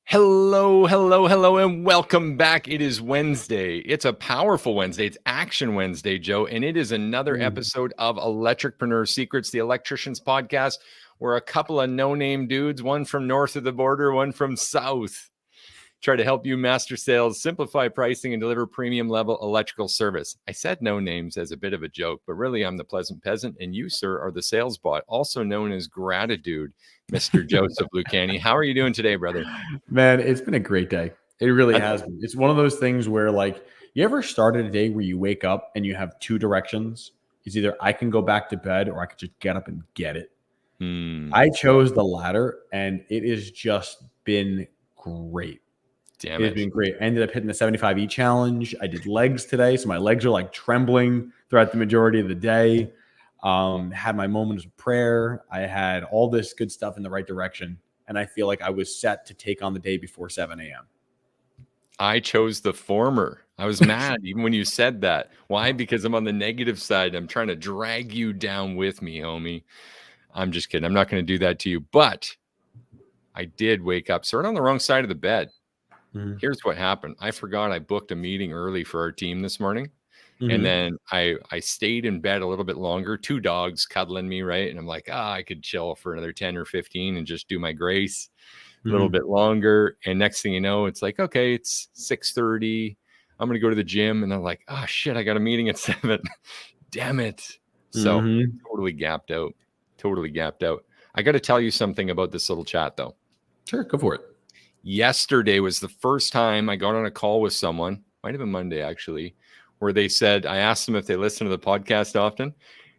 Hello, and welcome back. It is Wednesday. It's a powerful Wednesday. It's Action Wednesday, Joe, and it is another episode of Electripreneur Secrets, the Electricians podcast, where a couple of no-name dudes, one from north of the border, one from south, try to help you master sales, simplify pricing, and deliver premium level electrical service. I said no names as a bit of a joke, but really I'm the pleasant peasant, and you, sir, are the sales bot, also known as Gratitude, Mr. Joseph Lucani. How are you doing today, brother? Man, it's been a great day. It really has been. It's one of those things where, like, you ever started a day where you wake up and you have two directions? It's either I can go back to bed or I could just get up and get it. I chose the latter, and it has just been great. Damn It has been great. I ended up hitting the 75E challenge. I did legs today, so my legs are like trembling throughout the majority of the day. Had my moments of prayer. I had all this good stuff in the right direction. And I feel like I was set to take on the day before 7 a.m. I chose the former. I was mad even when you said that. Why? Because I'm on the negative side. I'm trying to drag you down with me, homie. I'm just kidding. I'm not going to do that to you. But I did wake up sort of on the wrong side of the bed. Here's what happened. I forgot I booked a meeting early for our team this morning. And then I stayed in bed a little bit longer, two dogs cuddling me, right? And I'm like, I could chill for another 10 or 15 and just do my grace a little bit longer. And next thing you know, it's like, okay, it's 6:30. I'm going to go to the gym. And I'm like, shit, I got a meeting at 7. Damn it. So totally gapped out. I got to tell you something about this little chat, though. Sure, go for it. Yesterday was the first time I got on a call with someone, might have been Monday, actually, where they said, I asked them if they listen to the podcast often.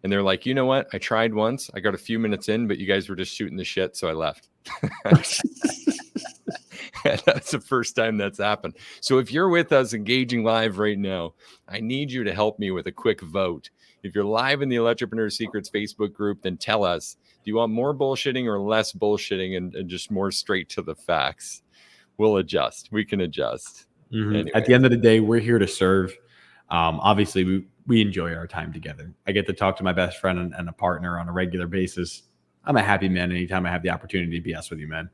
And they're like, you know what? I tried once. I got a few minutes in, but you guys were just shooting the shit. So I left. That's the first time that's happened. So if you're with us engaging live right now, I need you to help me with a quick vote. If you're live in the Electripreneur Secrets Facebook group, then tell us, do you want more bullshitting or less bullshitting and just more straight to the facts? We'll adjust. We can adjust. Anyway. At the end of the day, we're here to serve. Obviously, we enjoy our time together. I get to talk to my best friend and a partner on a regular basis. I'm a happy man anytime I have the opportunity to BS with you, man.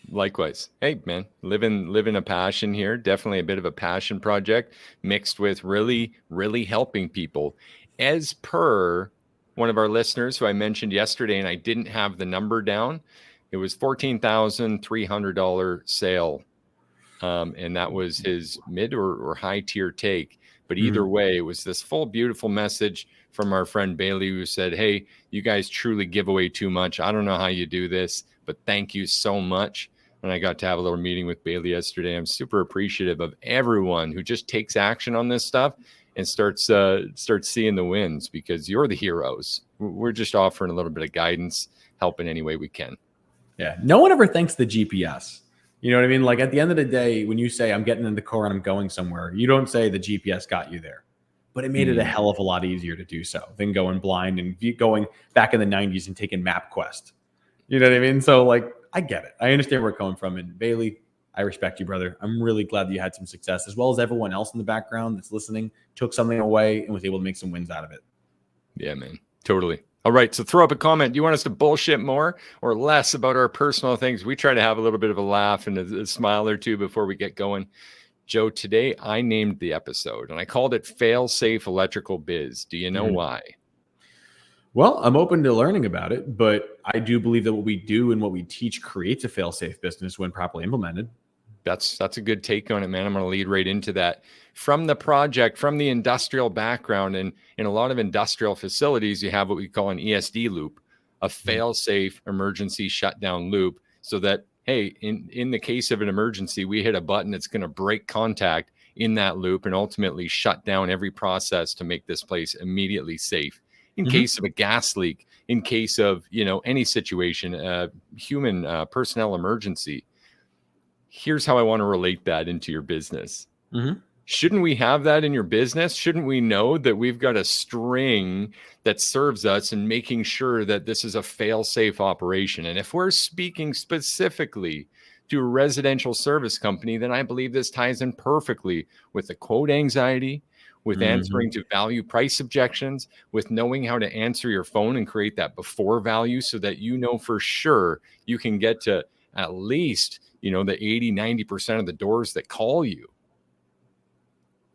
Likewise. Hey, man, living a passion here. Definitely a bit of a passion project mixed with really, really helping people. As per one of our listeners who I mentioned yesterday, and I didn't have the number down, it was $14,300 sale. And that was his mid or high tier take. But either way, it was this full, beautiful message from our friend Bailey, who said, hey, you guys truly give away too much. I don't know how you do this, but thank you so much. And I got to have a little meeting with Bailey yesterday. I'm super appreciative of everyone who just takes action on this stuff and starts seeing the wins, because you're the heroes. We're just offering a little bit of guidance, helping any way we can. Yeah. No one ever thanks the GPS. You know what I mean? Like, at the end of the day, when you say I'm getting in the car and I'm going somewhere, you don't say the GPS got you there, but it made it a hell of a lot easier to do so than going blind and going back in the 90s and taking MapQuest. You know what I mean? So, like, I get it. I understand where we're coming from. And Bailey, I respect you, brother. I'm really glad that you had some success, as well as everyone else in the background that's listening, took something away and was able to make some wins out of it. Yeah, man. Totally. All right, so throw up a comment. Do you want us to bullshit more or less about our personal things? We try to have a little bit of a laugh and a smile or two before we get going. Joe, today I named the episode, and I called it Fail Safe Electrical Biz. Do you know why? Well, I'm open to learning about it, but I do believe that what we do and what we teach creates a fail-safe business when properly implemented. That's a good take on it, man. I'm going to lead right into that. From the project, from the industrial background, and in a lot of industrial facilities, you have what we call an ESD loop, a fail-safe emergency shutdown loop, so that, hey, in the case of an emergency, we hit a button that's going to break contact in that loop and ultimately shut down every process to make this place immediately safe. In case of a gas leak, in case of, any situation, human personnel emergency. Here's how I want to relate that into your business. Shouldn't we have that in your business? Shouldn't we know that we've got a string that serves us in making sure that this is a fail-safe operation? And if we're speaking specifically to a residential service company, then I believe this ties in perfectly with the quote anxiety, with answering to value price objections, with knowing how to answer your phone and create that before value so that you know for sure you can get to at least, the 80, 90% of the doors that call you,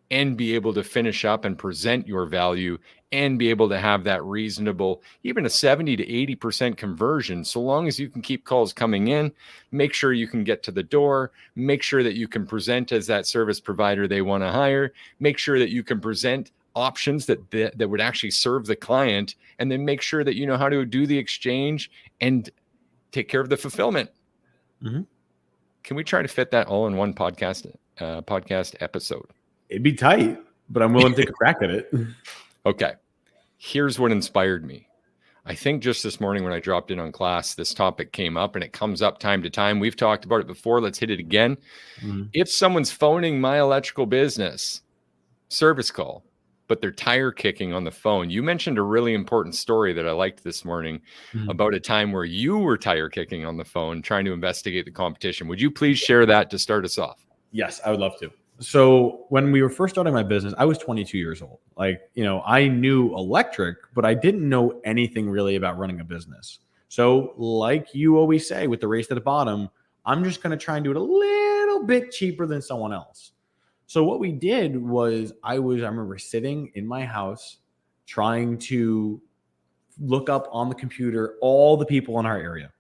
and be able to finish up and present your value and be able to have that reasonable, even a 70 to 80% conversion. So long as you can keep calls coming in, make sure you can get to the door, make sure that you can present as that service provider they want to hire, make sure that you can present options that would actually serve the client, and then make sure that you know how to do the exchange and take care of the fulfillment. Mm-hmm. Can we try to fit that all in one podcast episode? It'd be tight, but I'm willing to take a crack at it. Okay. Here's what inspired me. I think just this morning when I dropped in on class, this topic came up, and it comes up time to time. We've talked about it before. Let's hit it again. Mm-hmm. If someone's phoning my electrical business service call, but they're tire kicking on the phone. You mentioned a really important story that I liked this morning about a time where you were tire kicking on the phone trying to investigate the competition. Would you please share that to start us off? Yes, I would love to. So when we were first starting my business, I was 22 years old. I knew electric, but I didn't know anything really about running a business. So like you always say with the race to the bottom, I'm just going to try and do it a little bit cheaper than someone else. So what we did was I remember sitting in my house trying to look up on the computer all the people in our area.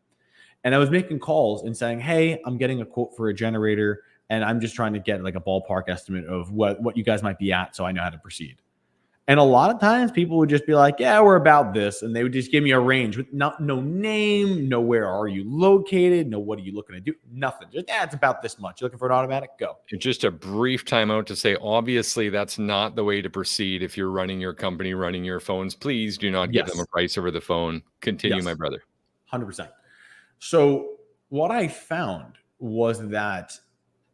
And I was making calls and saying, hey, I'm getting a quote for a generator, and I'm just trying to get like a ballpark estimate of what you guys might be at so I know how to proceed. And a lot of times people would just be like, yeah, we're about this. And they would just give me a range with no name, no where are you located, no what are you looking to do, nothing. Just, it's about this much. You're looking for an automatic? Go. Just a brief timeout to say, obviously, that's not the way to proceed if you're running your company, running your phones. Please do not give them a price over the phone. Continue, my brother. 100%. So what I found was that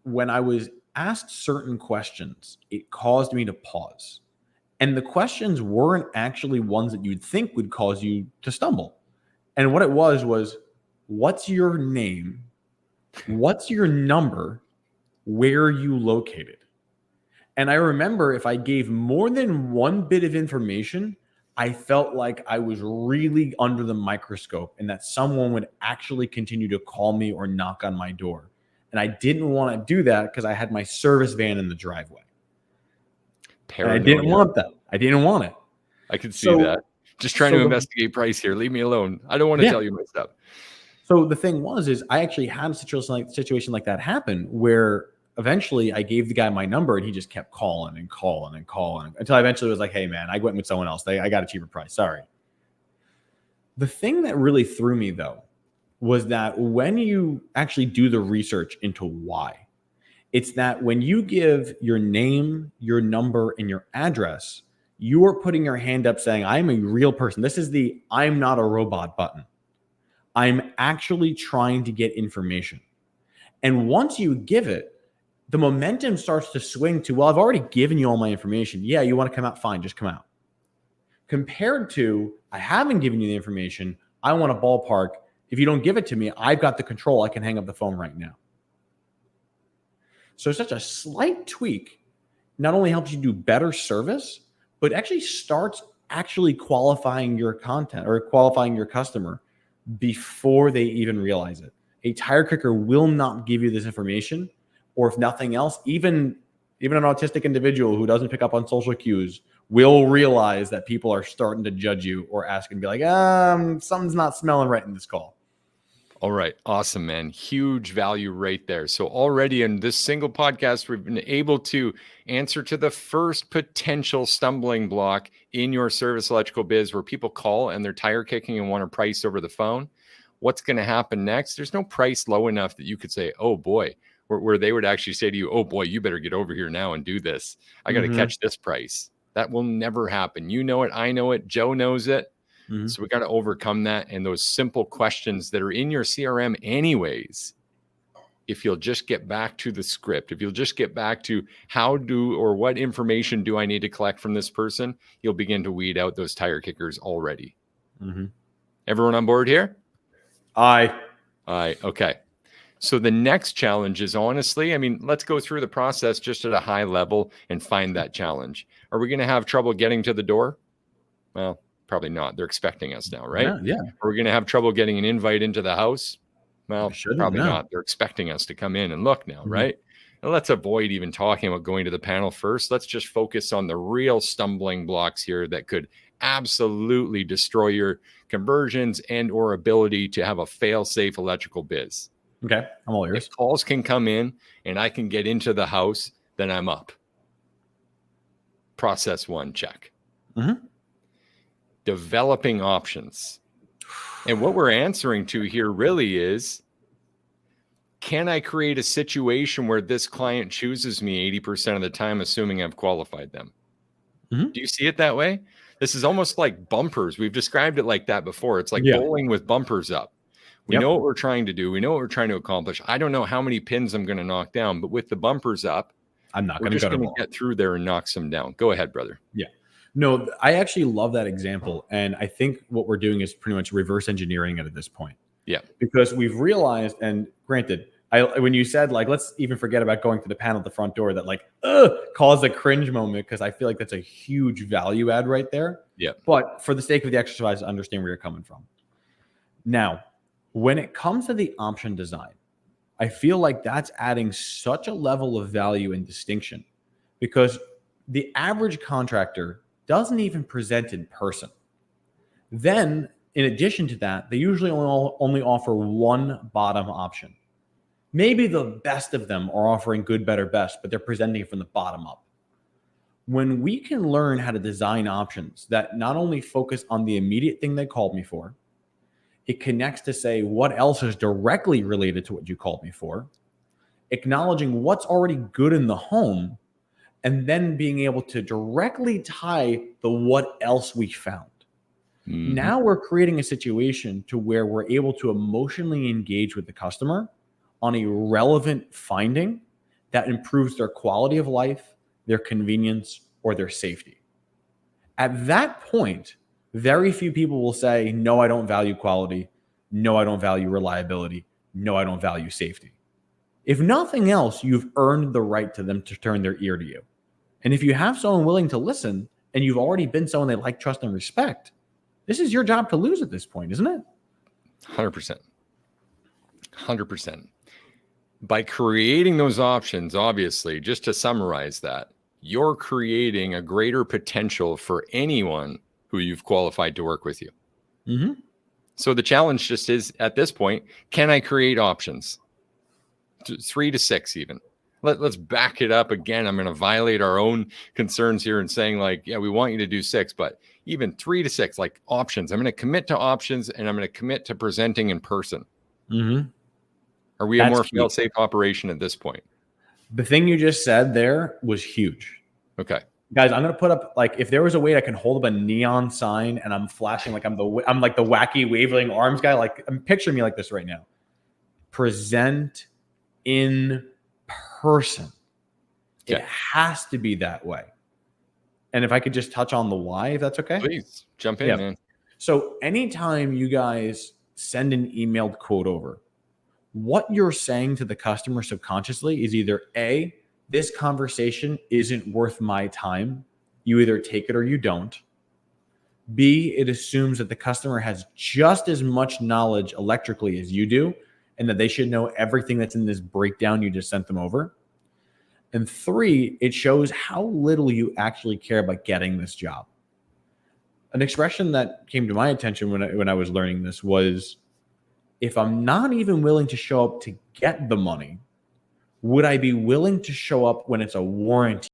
when I was asked certain questions, it caused me to pause. And the questions weren't actually ones that you'd think would cause you to stumble. And what it was, what's your name? What's your number? Where are you located? And I remember if I gave more than one bit of information, I felt like I was really under the microscope and that someone would actually continue to call me or knock on my door. And I didn't want to do that because I had my service van in the driveway. And I didn't want that. I didn't want it. I could see that. Just trying to investigate price here. Leave me alone. I don't want to tell you my stuff. So the thing is I actually had a situation like that happen where eventually I gave the guy my number and he just kept calling until I eventually was like, hey man, I went with someone else. I got a cheaper price. Sorry. The thing that really threw me though was that when you actually do the research into why, it's that when you give your name, your number, and your address, you are putting your hand up saying, I'm a real person. This is the I'm not a robot button. I'm actually trying to get information. And once you give it, the momentum starts to swing to, well, I've already given you all my information. Yeah, you want to come out? Fine, just come out. Compared to, I haven't given you the information. I want a ballpark. If you don't give it to me, I've got the control. I can hang up the phone right now. So such a slight tweak not only helps you do better service, but actually starts qualifying your content or qualifying your customer before they even realize it. A tire kicker will not give you this information, or if nothing else, even an autistic individual who doesn't pick up on social cues will realize that people are starting to judge you or ask and be like, something's not smelling right in this call. All right. Awesome, man. Huge value right there. So already in this single podcast, we've been able to answer to the first potential stumbling block in your service electrical biz where people call and they're tire kicking and want a price over the phone. What's going to happen next? There's no price low enough that you could say, oh boy, where they would actually say to you, oh boy, you better get over here now and do this. I got to catch this price. That will never happen. You know it. I know it. Joe knows it. Mm-hmm. So we got to overcome that. And those simple questions that are in your CRM anyways, if you'll just get back to the script, if you'll just get back to what information do I need to collect from this person, you'll begin to weed out those tire kickers already. Mm-hmm. Everyone on board here? Aye. Okay. So the next challenge is honestly, let's go through the process just at a high level and find that challenge. Are we going to have trouble getting to the door? Well, probably not. They're expecting us now, right? Yeah. Are we going to have trouble getting an invite into the house? Well, Shouldn't, probably no. not. They're expecting us to come in and look now, Mhm. right? And let's avoid even talking about going to the panel first. Let's just focus on the real stumbling blocks here that could absolutely destroy your conversions and or ability to have a fail-safe electrical biz. Okay, I'm all If ears. calls can come in and I can get into the house, then I'm up. Process one, check. Mhm. Developing options. And what we're answering to here really is, can I create a situation where this client chooses me 80% of the time, assuming I've qualified them? Mhm. Do you see it that way? This is almost like bumpers. We've described it like that before. It's like Yeah. bowling with bumpers up. We Yep. know what we're trying to do. We know what we're trying to accomplish. I don't know how many pins I'm going to knock down, but with the bumpers up, I'm not we're going to just go to going to ball. get through there and knock some down. Go ahead, brother. Yeah. No, I actually love that example. And I think what we're doing is pretty much reverse engineering it at this point. Yeah. Because we've realized, and granted, when you said, like, let's even forget about going to the panel at the front door, that like caused a cringe moment, because I feel like that's a huge value add right there. Yeah. But for the sake of the exercise, I understand where you're coming from. Now, when it comes to the option design, I feel like that's adding such a level of value and distinction, because the average contractor doesn't even present in person. Then, in addition to that, they usually only offer one bottom option. Maybe the best of them are offering good, better, best, but they're presenting it from the bottom up. When we can learn how to design options that not only focus on the immediate thing they called me for, it connects to say what else is directly related to what you called me for, acknowledging what's already good in the home, and then being able to directly tie the what else we found. Mhm. Now we're creating a situation to where we're able to emotionally engage with the customer on a relevant finding that improves their quality of life, their convenience, or their safety. At that point, very few people will say, no, I don't value quality. No, I don't value reliability. No, I don't value safety. If nothing else, you've earned the right to them to turn their ear to you. And if you have someone willing to listen, and you've already been someone they like, trust, and respect, this is your job to lose at this point, isn't it? 100%. 100%. By creating those options, obviously, just to summarize that, you're creating a greater potential for anyone who you've qualified to work with you. Mm-hmm. So the challenge just is, at this point, can I create options? 3 to 6 even. Let's back it up again. I'm going to violate our own concerns here and saying, like, yeah, we want you to do 6, but even 3 to 6, like options. I'm going to commit to options, and I'm going to commit to presenting in person. Mm-hmm. Are we That's a more key. fail-safe operation at this point? The thing you just said there was huge. Okay. Guys, I'm going to put up, like, if there was a way I can hold up a neon sign and I'm flashing like I'm like the wacky waving arms guy, like, picture me like this right now. Present in person. Okay. It has to be that way. And if I could just touch on the why, if that's okay. Please jump in, man. So anytime you guys send an emailed quote over, what you're saying to the customer subconsciously is either A, this conversation isn't worth my time. You either take it or you don't. B, it assumes that the customer has just as much knowledge electrically as you do, and that they should know everything that's in this breakdown you just sent them over. And 3, it shows how little you actually care about getting this job. An expression that came to my attention when I was learning this was, if I'm not even willing to show up to get the money, would I be willing to show up when it's a warranty